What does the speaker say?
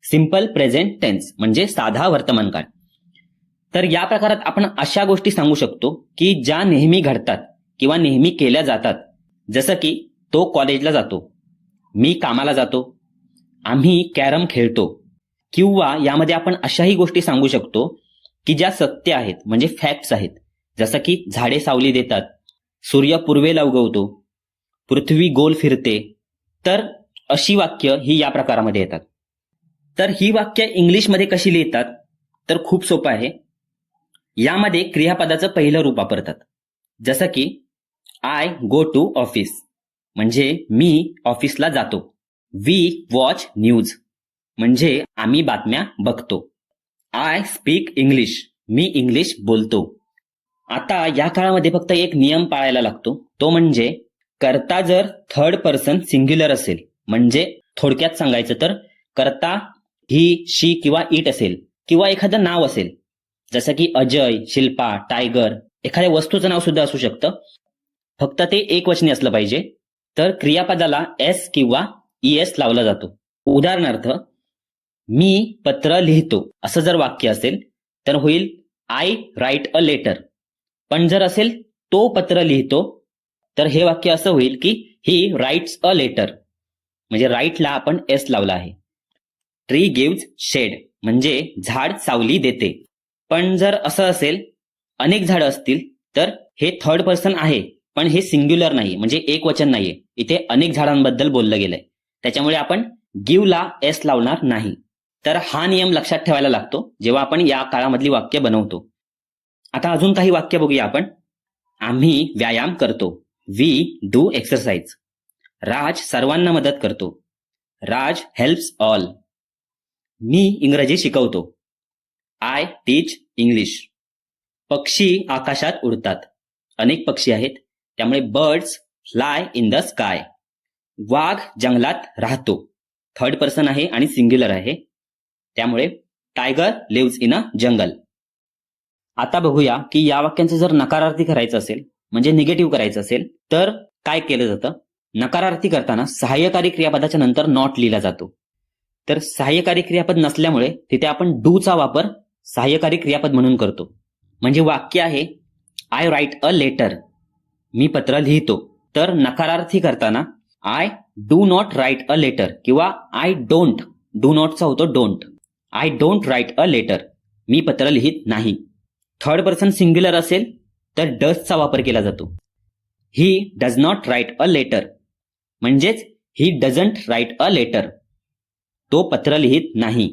Simple present tense म्हणजे साधा वर्तमान काळ. तर या प्रकारात आपण अशा गोष्टी सांगू शकतो की ज्या नेहमी घडतात किंवा नेहमी केल्या जातात. जसं की तो कॉलेजला जातो, मी कामाला जातो, आम्ही कॅरम खेळतो. किंवा यामध्ये आपण अशाही गोष्टी सांगू शकतो की ज्या सत्य आहेत म्हणजे फॅक्ट्स आहेत. जसं की झाडे सावली देतात, सूर्य पूर्वेला उगवतो, पृथ्वी गोल फिरते. तर अशी वाक्य ही या प्रकारामध्ये येतात. तर ही वाक्य इंग्लिशमध्ये कशी लिहितात तर खूप सोपं आहे. यामध्ये क्रियापदाचं पहिलं रूप वापरतात. जसं की आय गो टू ऑफिस म्हणजे मी ऑफिसला जातो. वी वॉच न्यूज म्हणजे आम्ही बातम्या बघतो. I speak English me English बोलतो. आता या काळामध्ये फक्त एक नियम पाळायला लागतो, तो म्हणजे कर्ता जर थर्ड पर्सन सिंग्युलर असेल, म्हणजे थोडक्यात सांगायचं तर कर्ता ही, शी किंवा इट असेल किंवा एखादं नाव असेल, जसं की अजय, शिल्पा, टायगर, एखाद्या वस्तूचं नाव सुद्धा असू शकतं. फक्त ते एकवचनी असलं पाहिजे. तर क्रियापदाला एस किंवा ईएस लावला जातो. उदाहरणार्थ मी पत्र लिहितो असं जर वाक्य असेल तर होईल आय राईट अ लेटर. पण जर असेल तो पत्र लिहितो तर हे वाक्य असं होईल की ही राईट्स अ लेटर, म्हणजे राईटला आपण एस लावला आहे. ट्री गिव्ज शेड म्हणजे झाड सावली देते. पण जर असं असेल अनेक झाडं असतील तर हे थर्ड पर्सन आहे, पण हे सिंग्युलर नाही म्हणजे एक वचन नाहीये. इथे अनेक झाडांबद्दल बोललं गेलंय, त्याच्यामुळे आपण गिव्हला एस लावणार नाही. तर हा नियम लक्षात ठेवायला लागतो जेव्हा आपण या काळामधली वाक्य बनवतो. आता अजून काही वाक्य बघूया आपण. आम्ही व्यायाम करतो. We do exercise. राज सर्वांना मदत करतो. राज हेल्प्स ऑल. मी इंग्रजी शिकवतो. I teach English. पक्षी आकाशात उडतात. अनेक पक्षी आहेत, त्यामुळे birds fly in the sky. वाघ जंगलात राहतो. थर्ड पर्सन आहे आणि सिंग्युलर आहे, त्यामुळे tiger lives in a jungle. आता बघूया की या वाक्यांचं जर नकारार्थी करायचं असेल म्हणजे निगेटिव्ह करायचं असेल तर काय केलं जातं. नकारार्थी करताना सहाय्यकारी क्रियापदाच्या नंतर नॉट लिहिला जातो. तर सहाय्यकारी क्रियापद नसल्यामुळे तिथे आपण डूचा वापर सहाय्यकारी क्रियापद म्हणून करतो. म्हणजे वाक्य आहे आय राईट अ लेटर मी पत्र लिहितो. तर नकारार्थी करताना I do not write a letter किंवा आय डोंट, डू नॉटचा होतो don't. I don't write a letter मी पत्र लिहित नाही. थर्ड पर्सन सिंग्युलर असेल तर डजचा वापर केला जातो. He does not write a letter म्हणजेच he doesn't write a letter तो पत्र लिहित नाही.